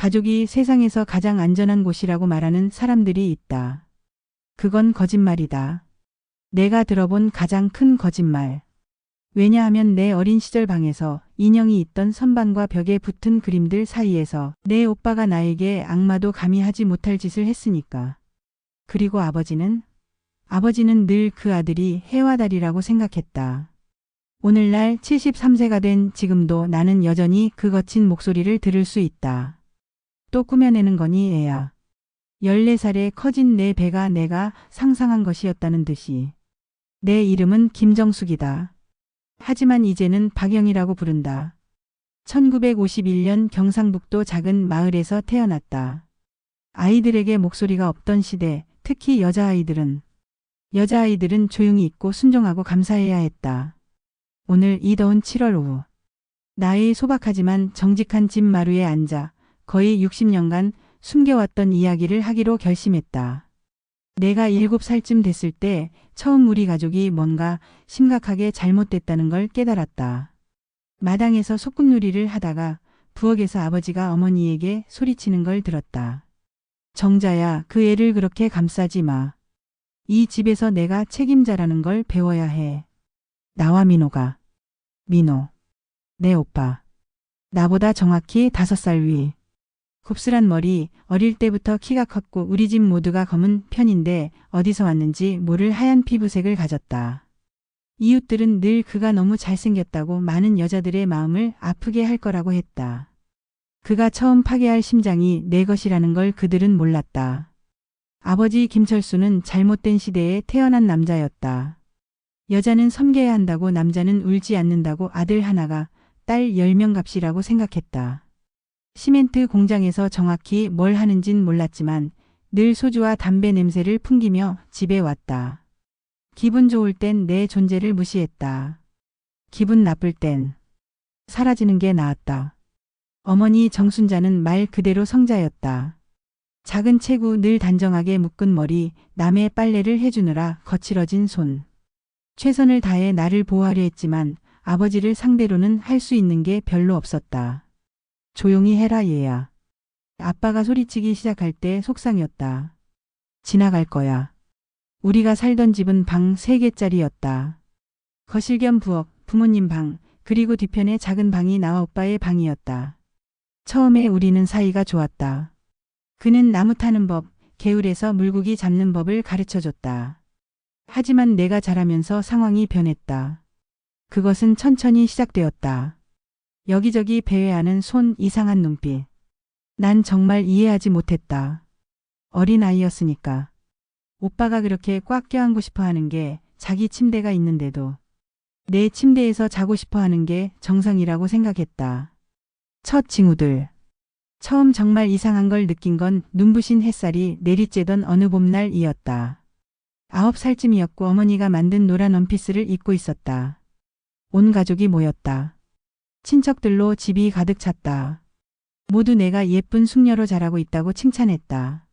가족이 세상에서 가장 안전한 곳이라고 말하는 사람들이 있다. 그건 거짓말이다. 내가 들어본 가장 큰 거짓말. 왜냐하면 내 어린 시절 방에서 인형이 있던 선반과 벽에 붙은 그림들 사이에서 내 오빠가 나에게 악마도 감히 하지 못할 짓을 했으니까. 그리고 아버지는 늘 그 아들이 해와 달이라고 생각했다. 오늘날 73세가 된 지금도 나는 여전히 그 거친 목소리를 들을 수 있다. 또 꾸며내는 거니 애야. 14살에 커진 내 배가 내가 상상한 것이었다는 듯이. 내 이름은 김정숙이다. 하지만 이제는 박영이라고 부른다. 1951년 경상북도 작은 마을에서 태어났다. 아이들에게 목소리가 없던 시대, 특히 여자아이들은 조용히 있고 순종하고 감사해야 했다. 오늘 이 더운 7월 오후. 나의 소박하지만 정직한 집 마루에 앉아 거의 60년간 숨겨왔던 이야기를 하기로 결심했다. 내가 7살쯤 됐을 때 처음 우리 가족이 뭔가 심각하게 잘못됐다는 걸 깨달았다. 마당에서 소꿉놀이를 하다가 부엌에서 아버지가 어머니에게 소리치는 걸 들었다. 정자야, 그 애를 그렇게 감싸지 마. 이 집에서 내가 책임자라는 걸 배워야 해. 나와 민호가. 민호. 내 오빠. 나보다 정확히 5살 위. 곱슬한 머리, 어릴 때부터 키가 컸고 우리 집 모두가 검은 편인데 어디서 왔는지 모를 하얀 피부색을 가졌다. 이웃들은 늘 그가 너무 잘생겼다고 많은 여자들의 마음을 아프게 할 거라고 했다. 그가 처음 파괴할 심장이 내 것이라는 걸 그들은 몰랐다. 아버지 김철수는 잘못된 시대에 태어난 남자였다. 여자는 섬겨야 한다고 남자는 울지 않는다고 아들 하나가 딸 10명 값이라고 생각했다. 시멘트 공장에서 정확히 뭘 하는진 몰랐지만 늘 소주와 담배 냄새를 풍기며 집에 왔다. 기분 좋을 땐 내 존재를 무시했다. 기분 나쁠 땐 사라지는 게 나았다. 어머니 정순자는 말 그대로 성자였다. 작은 체구 늘 단정하게 묶은 머리, 남의 빨래를 해주느라 거칠어진 손. 최선을 다해 나를 보호하려 했지만 아버지를 상대로는 할 수 있는 게 별로 없었다. 조용히 해라 얘야. 아빠가 소리치기 시작할 때 속상이었다. 지나갈 거야. 우리가 살던 집은 방 3개짜리였다. 거실 겸 부엌, 부모님 방, 그리고 뒤편에 작은 방이 나와 오빠의 방이었다. 처음에 우리는 사이가 좋았다. 그는 나무 타는 법, 개울에서 물고기 잡는 법을 가르쳐줬다. 하지만 내가 자라면서 상황이 변했다. 그것은 천천히 시작되었다. 여기저기 배회하는 손, 이상한 눈빛. 난 정말 이해하지 못했다. 어린아이였으니까. 오빠가 그렇게 꽉 껴안고 싶어 하는 게 자기 침대가 있는데도 내 침대에서 자고 싶어 하는 게 정상이라고 생각했다. 첫 징후들. 처음 정말 이상한 걸 느낀 건 눈부신 햇살이 내리쬐던 어느 봄날이었다. 9살쯤이었고 어머니가 만든 노란 원피스를 입고 있었다. 온 가족이 모였다. 친척들로 집이 가득 찼다. 모두 내가 예쁜 숙녀로 자라고 있다고 칭찬했다.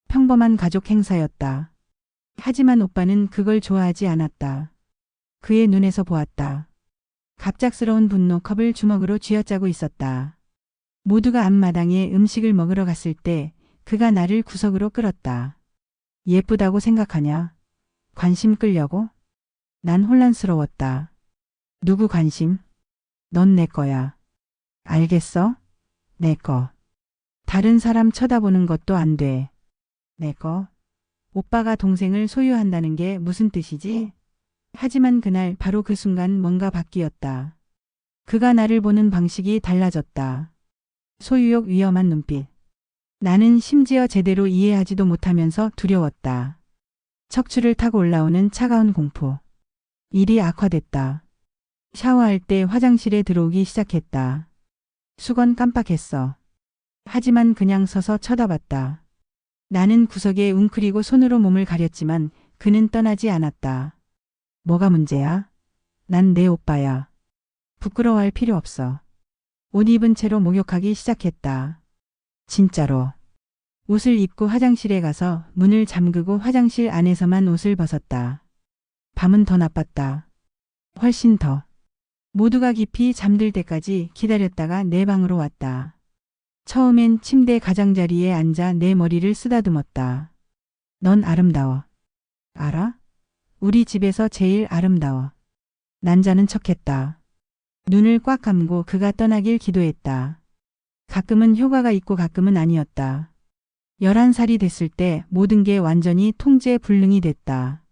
평범한 가족 행사였다. 하지만 오빠는 그걸 좋아하지 않았다. 그의 눈에서 보았다. 갑작스러운 분노. 컵을 주먹으로 쥐어짜고 있었다. 모두가 앞마당에 음식을 먹으러 갔을 때 그가 나를 구석으로 끌었다. 예쁘다고 생각하냐? 관심 끌려고? 난 혼란스러웠다. 누구 관심? 넌 내 거야. 알겠어? 내 거. 다른 사람 쳐다보는 것도 안 돼. 내 거. 오빠가 동생을 소유한다는 게 무슨 뜻이지? 하지만 그날 바로 그 순간 뭔가 바뀌었다. 그가 나를 보는 방식이 달라졌다. 소유욕 위험한 눈빛. 나는 심지어 제대로 이해하지도 못하면서 두려웠다. 척추를 타고 올라오는 차가운 공포. 일이 악화됐다. 샤워할 때 화장실에 들어오기 시작했다. 수건 깜빡했어. 하지만 그냥 서서 쳐다봤다. 나는 구석에 웅크리고 손으로 몸을 가렸지만 그는 떠나지 않았다. 뭐가 문제야? 난 내 오빠야. 부끄러워할 필요 없어. 옷 입은 채로 목욕하기 시작했다. 진짜로. 옷을 입고 화장실에 가서 문을 잠그고 화장실 안에서만 옷을 벗었다. 밤은 더 나빴다. 훨씬 더. 모두가 깊이 잠들 때까지 기다렸다가 내 방으로 왔다. 처음엔 침대 가장자리에 앉아 내 머리를 쓰다듬었다. 넌 아름다워. 알아? 우리 집에서 제일 아름다워. 난자는 척했다. 눈을 꽉 감고 그가 떠나길 기도했다. 가끔은 효과가 있고 가끔은 아니었다. 11살이 됐을 때 모든 게 완전히 통제불능이 됐다.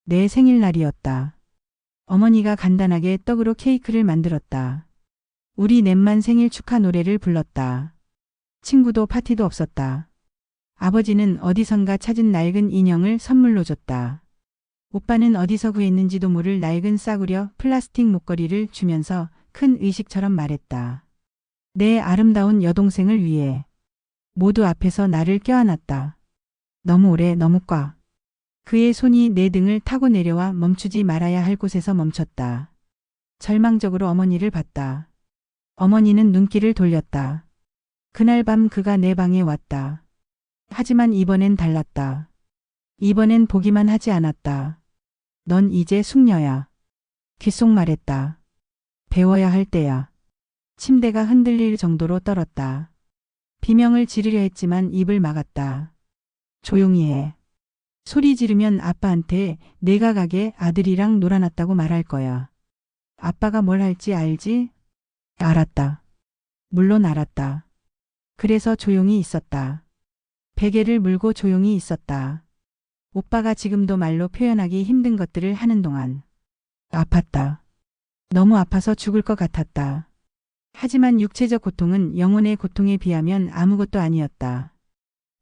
내 생일날이었다. 어머니가 간단하게 떡으로 케이크를 만들었다. 우리 넷만 생일 축하 노래를 불렀다. 친구도 파티도 없었다. 아버지는 어디선가 찾은 낡은 인형을 선물로 줬다. 오빠는 어디서 구했는지도 모를 낡은 싸구려 플라스틱 목걸이를 주면서 큰 의식처럼 말했다. 내 아름다운 여동생을 위해. 모두 앞에서 나를 껴안았다. 너무 오래 너무 꽉. 그의 손이 내 등을 타고 내려와 멈추지 말아야 할 곳에서 멈췄다. 절망적으로 어머니를 봤다. 어머니는 눈길을 돌렸다. 그날 밤 그가 내 방에 왔다. 하지만 이번엔 달랐다. 이번엔 보기만 하지 않았다. 넌 이제 숙녀야. 귓속 말했다. 배워야 할 때야. 침대가 흔들릴 정도로 떨었다. 비명을 지르려 했지만 입을 막았다. 조용히 해. 소리 지르면 아빠한테 내가 가게 아들이랑 놀아놨다고 말할 거야. 아빠가 뭘 할지 알지? 알았다. 물론 알았다. 그래서 조용히 있었다. 베개를 물고 조용히 있었다. 오빠가 지금도 말로 표현하기 힘든 것들을 하는 동안. 아팠다. 너무 아파서 죽을 것 같았다. 하지만 육체적 고통은 영혼의 고통에 비하면 아무것도 아니었다.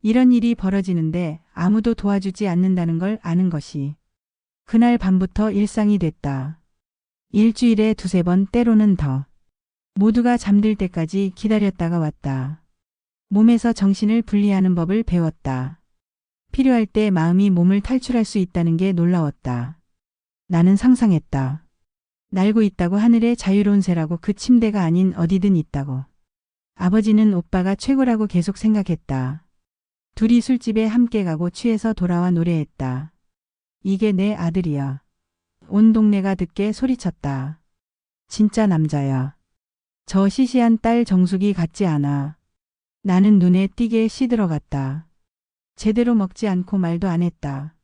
이런 일이 벌어지는데 아무도 도와주지 않는다는 걸 아는 것이 그날 밤부터 일상이 됐다. 일주일에 2~3번 때로는 더. 모두가 잠들 때까지 기다렸다가 왔다. 몸에서 정신을 분리하는 법을 배웠다. 필요할 때 마음이 몸을 탈출할 수 있다는 게 놀라웠다. 나는 상상했다. 날고 있다고 하늘에 자유로운 새라고 그 침대가 아닌 어디든 있다고. 아버지는 오빠가 최고라고 계속 생각했다. 둘이 술집에 함께 가고 취해서 돌아와 노래했다. 이게 내 아들이야. 온 동네가 듣게 소리쳤다. 진짜 남자야. 저 시시한 딸 정숙이 같지 않아. 나는 눈에 띄게 시들어갔다. 제대로 먹지 않고 말도 안 했다.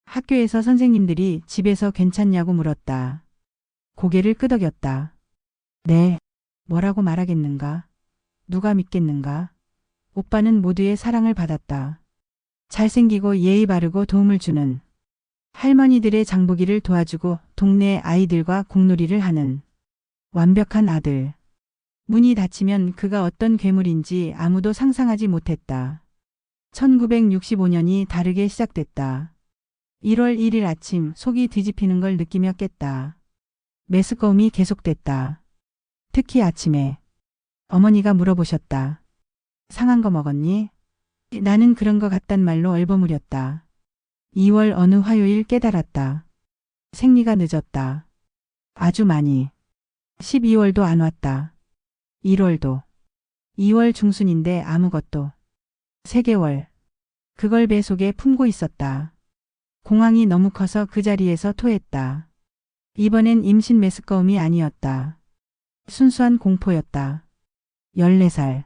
학교에서 선생님들이 집에서 괜찮냐고 물었다. 고개를 끄덕였다. 네. 뭐라고 말하겠는가? 누가 믿겠는가? 오빠는 모두의 사랑을 받았다. 잘생기고 예의 바르고 도움을 주는 할머니들의 장보기를 도와주고 동네 아이들과 공놀이를 하는 완벽한 아들. 문이 닫히면 그가 어떤 괴물인지 아무도 상상하지 못했다. 1965년이 다르게 시작됐다. 1월 1일 아침 속이 뒤집히는 걸 느끼며 깼다. 메스꺼움이 계속됐다. 특히 아침에 어머니가 물어보셨다. 상한 거 먹었니? 나는 그런 거 같단 말로 얼버무렸다. 2월 어느 화요일 깨달았다. 생리가 늦었다. 아주 많이. 12월도 안 왔다. 1월도. 2월 중순인데 아무것도. 3개월. 그걸 배 속에 품고 있었다. 공황이 너무 커서 그 자리에서 토했다. 이번엔 임신 메스꺼움이 아니었다. 순수한 공포였다. 14살.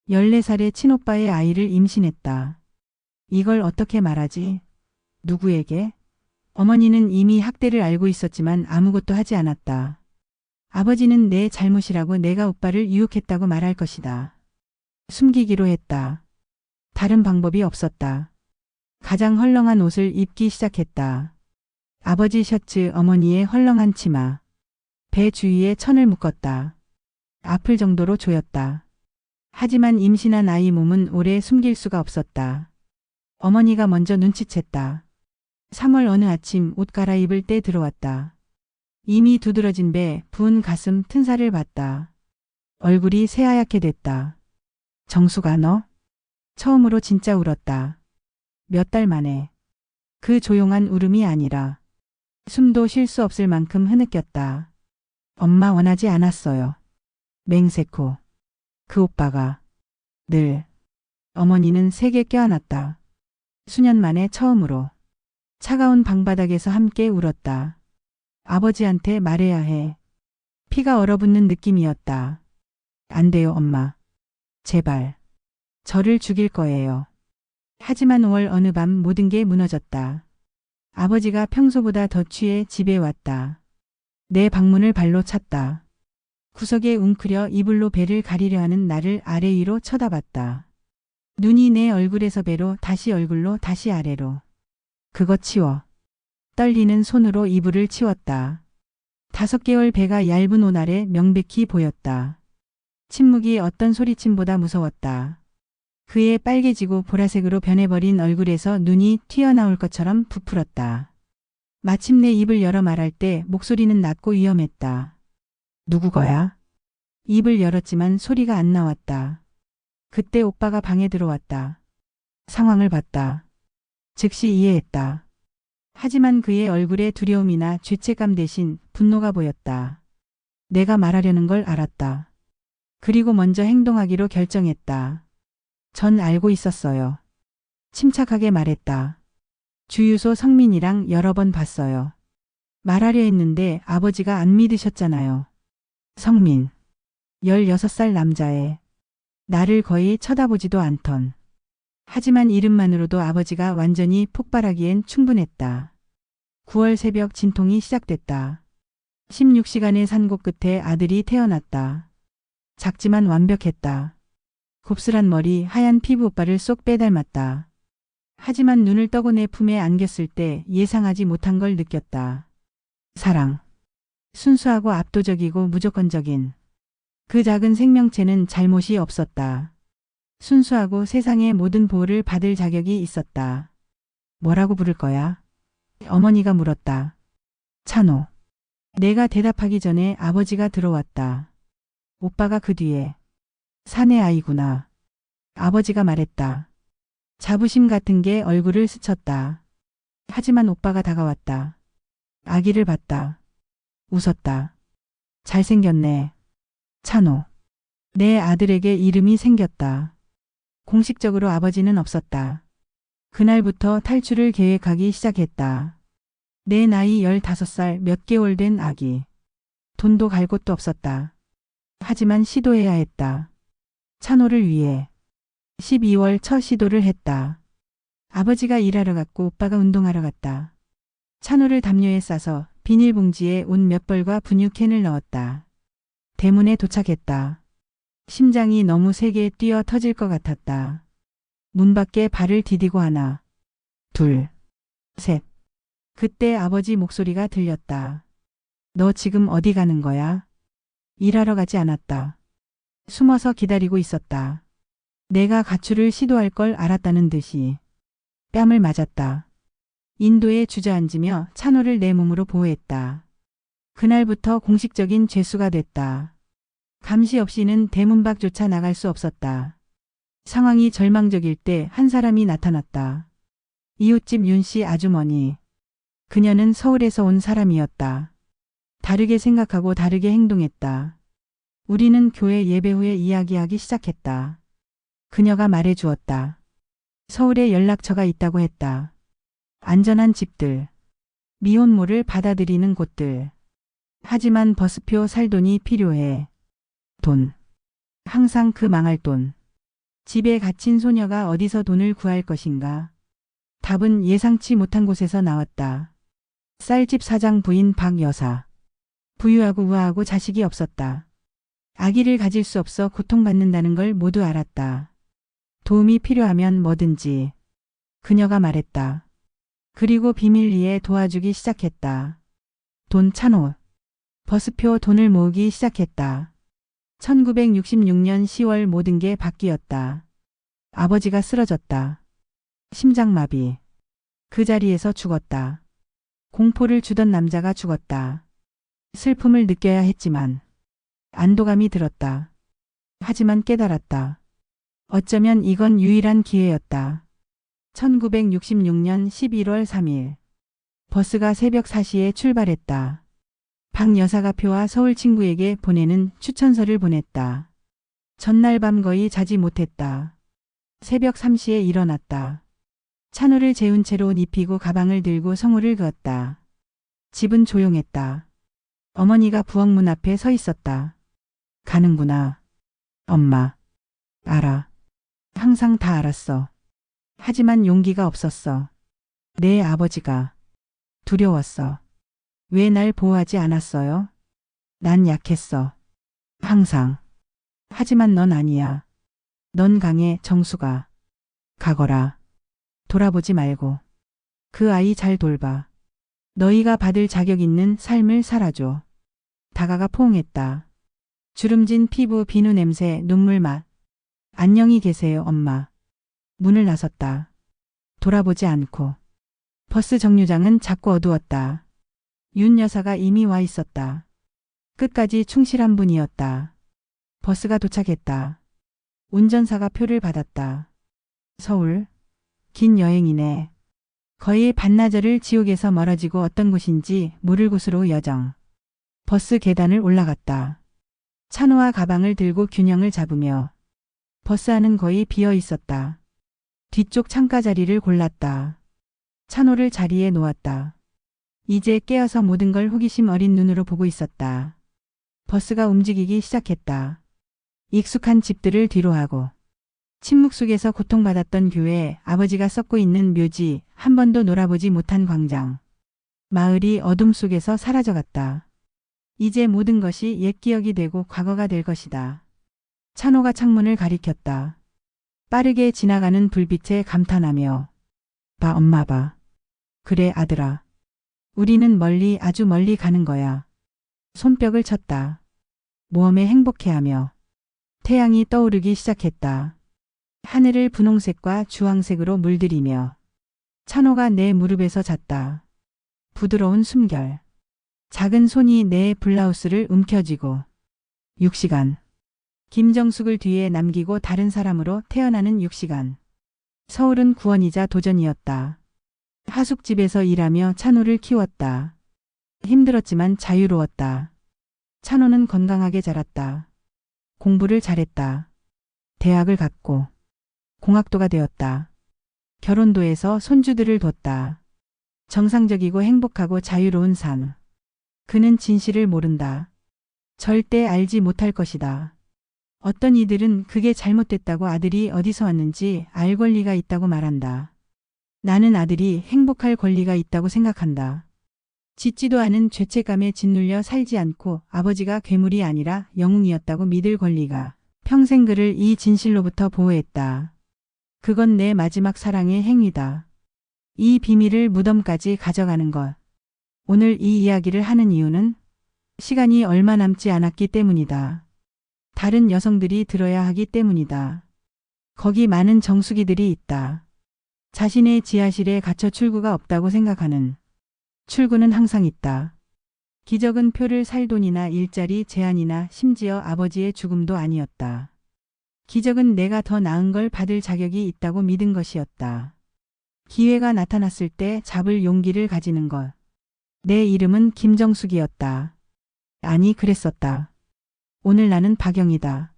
14살의 친오빠의 아이를 임신했다. 이걸 어떻게 말하지? 누구에게? 어머니는 이미 학대를 알고 있었지만 아무것도 하지 않았다. 아버지는 내 잘못이라고 내가 오빠를 유혹했다고 말할 것이다. 숨기기로 했다. 다른 방법이 없었다. 가장 헐렁한 옷을 입기 시작했다. 아버지 셔츠, 어머니의 헐렁한 치마. 배 주위에 천을 묶었다. 아플 정도로 조였다. 하지만 임신한 아이 몸은 오래 숨길 수가 없었다. 어머니가 먼저 눈치챘다. 3월 어느 아침 옷 갈아입을 때 들어왔다. 이미 두드러진 배, 부은 가슴, 튼살을 봤다. 얼굴이 새하얗게 됐다. 정수가 너? 처음으로 진짜 울었다. 몇 달 만에. 그 조용한 울음이 아니라 숨도 쉴 수 없을 만큼 흐느꼈다. 엄마 원하지 않았어요. 맹세코. 그 오빠가. 늘. 어머니는 세게 껴안았다. 수년 만에 처음으로. 차가운 방바닥에서 함께 울었다. 아버지한테 말해야 해. 피가 얼어붙는 느낌이었다. 안 돼요, 엄마. 제발. 저를 죽일 거예요. 하지만 5월 어느 밤 모든 게 무너졌다. 아버지가 평소보다 더 취해 집에 왔다. 내 방문을 발로 찼다. 구석에 웅크려 이불로 배를 가리려 하는 나를 아래 위로 쳐다봤다. 눈이 내 얼굴에서 배로 다시 얼굴로 다시 아래로. 그거 치워. 떨리는 손으로 이불을 치웠다. 5개월 배가 얇은 옷 아래 명백히 보였다. 침묵이 어떤 소리침보다 무서웠다. 그의 빨개지고 보라색으로 변해버린 얼굴에서 눈이 튀어나올 것처럼 부풀었다. 마침내 입을 열어 말할 때 목소리는 낮고 위험했다. 누구 거야? 입을 열었지만 소리가 안 나왔다. 그때 오빠가 방에 들어왔다. 상황을 봤다. 즉시 이해했다. 하지만 그의 얼굴에 두려움이나 죄책감 대신 분노가 보였다. 내가 말하려는 걸 알았다. 그리고 먼저 행동하기로 결정했다. 전 알고 있었어요. 침착하게 말했다. 주유소 성민이랑 여러 번 봤어요. 말하려 했는데 아버지가 안 믿으셨잖아요. 성민. 16살 남자애. 나를 거의 쳐다보지도 않던. 하지만 이름만으로도 아버지가 완전히 폭발하기엔 충분했다. 9월 새벽 진통이 시작됐다. 16시간의 산고 끝에 아들이 태어났다. 작지만 완벽했다. 곱슬한 머리, 하얀 피부 오빠를 쏙 빼닮았다. 하지만 눈을 떠고 내 품에 안겼을 때 예상하지 못한 걸 느꼈다. 사랑. 순수하고 압도적이고 무조건적인. 그 작은 생명체는 잘못이 없었다. 순수하고 세상의 모든 보호를 받을 자격이 있었다. 뭐라고 부를 거야? 어머니가 물었다. 찬호. 내가 대답하기 전에 아버지가 들어왔다. 오빠가 그 뒤에. 사내 아이구나. 아버지가 말했다. 자부심 같은 게 얼굴을 스쳤다. 하지만 오빠가 다가왔다. 아기를 봤다. 웃었다. 잘생겼네. 찬호. 내 아들에게 이름이 생겼다. 공식적으로 아버지는 없었다. 그날부터 탈출을 계획하기 시작했다. 내 나이 15살 몇 개월 된 아기. 돈도 갈 곳도 없었다. 하지만 시도해야 했다. 찬호를 위해. 12월 첫 시도를 했다. 아버지가 일하러 갔고 오빠가 운동하러 갔다. 찬호를 담요에 싸서 비닐봉지에 옷 몇 벌과 분유캔을 넣었다. 대문에 도착했다. 심장이 너무 세게 뛰어 터질 것 같았다. 문 밖에 발을 디디고 하나, 둘, 셋. 그때 아버지 목소리가 들렸다. 너 지금 어디 가는 거야? 일하러 가지 않았다. 숨어서 기다리고 있었다. 내가 가출을 시도할 걸 알았다는 듯이. 뺨을 맞았다. 인도에 주저앉으며 찬호를 내 몸으로 보호했다. 그날부터 공식적인 죄수가 됐다. 감시 없이는 대문 밖조차 나갈 수 없었다. 상황이 절망적일 때 한 사람이 나타났다. 이웃집 윤씨 아주머니. 그녀는 서울에서 온 사람이었다. 다르게 생각하고 다르게 행동했다. 우리는 교회 예배 후에 이야기하기 시작했다. 그녀가 말해 주었다. 서울에 연락처가 있다고 했다. 안전한 집들. 미혼모를 받아들이는 곳들. 하지만 버스표 살 돈이 필요해. 돈. 항상 그 망할 돈. 집에 갇힌 소녀가 어디서 돈을 구할 것인가? 답은 예상치 못한 곳에서 나왔다. 쌀집 사장 부인 박 여사. 부유하고 우아하고 자식이 없었다. 아기를 가질 수 없어 고통받는다는 걸 모두 알았다. 도움이 필요하면 뭐든지. 그녀가 말했다. 그리고 비밀리에 도와주기 시작했다. 돈 찬호. 버스표 돈을 모으기 시작했다. 1966년 10월 모든 게 바뀌었다. 아버지가 쓰러졌다. 심장마비. 그 자리에서 죽었다. 공포를 주던 남자가 죽었다. 슬픔을 느껴야 했지만 안도감이 들었다. 하지만 깨달았다. 어쩌면 이건 유일한 기회였다. 1966년 11월 3일. 버스가 새벽 4시에 출발했다. 박 여사가 표와 서울 친구에게 보내는 추천서를 보냈다. 전날 밤 거의 자지 못했다. 새벽 3시에 일어났다. 찬호를 재운 채로 옷 입히고 가방을 들고 성우를 그었다. 집은 조용했다. 어머니가 부엌문 앞에 서 있었다. 가는구나. 엄마. 알아. 항상 다 알았어. 하지만 용기가 없었어. 내 아버지가 두려웠어. 왜 날 보호하지 않았어요? 난 약했어. 항상. 하지만 넌 아니야. 넌 강해, 정수가. 가거라. 돌아보지 말고. 그 아이 잘 돌봐. 너희가 받을 자격 있는 삶을 살아줘. 다가가 포옹했다. 주름진 피부, 비누 냄새, 눈물 맛. 안녕히 계세요, 엄마. 문을 나섰다. 돌아보지 않고. 버스 정류장은 작고 어두웠다. 윤 여사가 이미 와 있었다. 끝까지 충실한 분이었다. 버스가 도착했다. 운전사가 표를 받았다. 서울. 긴 여행이네. 거의 반나절을 지옥에서 멀어지고 어떤 곳인지 모를 곳으로 여정. 버스 계단을 올라갔다. 찬호와 가방을 들고 균형을 잡으며. 버스 안은 거의 비어 있었다. 뒤쪽 창가 자리를 골랐다. 찬호를 자리에 놓았다. 이제 깨어서 모든 걸 호기심 어린 눈으로 보고 있었다. 버스가 움직이기 시작했다. 익숙한 집들을 뒤로하고. 침묵 속에서 고통받았던 교회, 아버지가 썩고 있는 묘지, 한 번도 놀아보지 못한 광장. 마을이 어둠 속에서 사라져갔다. 이제 모든 것이 옛 기억이 되고 과거가 될 것이다. 찬호가 창문을 가리켰다. 빠르게 지나가는 불빛에 감탄하며. 봐, 엄마 봐. 그래, 아들아. 우리는 멀리, 아주 멀리 가는 거야. 손뼉을 쳤다. 모험에 행복해하며. 태양이 떠오르기 시작했다. 하늘을 분홍색과 주황색으로 물들이며. 찬호가 내 무릎에서 잤다. 부드러운 숨결. 작은 손이 내 블라우스를 움켜쥐고. 6시간. 김정숙을 뒤에 남기고 다른 사람으로 태어나는 6시간. 서울은 구원이자 도전이었다. 하숙집에서 일하며 찬호를 키웠다. 힘들었지만 자유로웠다. 찬호는 건강하게 자랐다. 공부를 잘했다. 대학을 갔고. 공학도가 되었다. 결혼도 해서 손주들을 뒀다. 정상적이고 행복하고 자유로운 삶. 그는 진실을 모른다. 절대 알지 못할 것이다. 어떤 이들은 그게 잘못됐다고 아들이 어디서 왔는지 알 권리가 있다고 말한다. 나는 아들이 행복할 권리가 있다고 생각한다. 짓지도 않은 죄책감에 짓눌려 살지 않고 아버지가 괴물이 아니라 영웅이었다고 믿을 권리가. 평생 그를 이 진실로부터 보호했다. 그건 내 마지막 사랑의 행위다. 이 비밀을 무덤까지 가져가는 것. 오늘 이 이야기를 하는 이유는 시간이 얼마 남지 않았기 때문이다. 다른 여성들이 들어야 하기 때문이다. 거기 많은 정수기들이 있다. 자신의 지하실에 갇혀 출구가 없다고 생각하는. 출구는 항상 있다. 기적은 표를 살 돈이나 일자리 제한이나 심지어 아버지의 죽음도 아니었다. 기적은 내가 더 나은 걸 받을 자격이 있다고 믿은 것이었다. 기회가 나타났을 때 잡을 용기를 가지는 것. 내 이름은 김정숙이었다. 아니, 그랬었다. 오늘 나는 박영이다.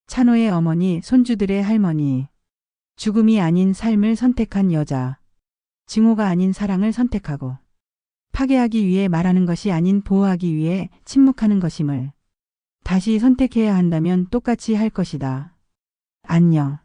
찬호의 어머니, 손주들의 할머니. 죽음이 아닌 삶을 선택한 여자. 증오가 아닌 사랑을 선택하고. 파괴하기 위해 말하는 것이 아닌 보호하기 위해 침묵하는 것임을. 다시 선택해야 한다면 똑같이 할 것이다. 안녕.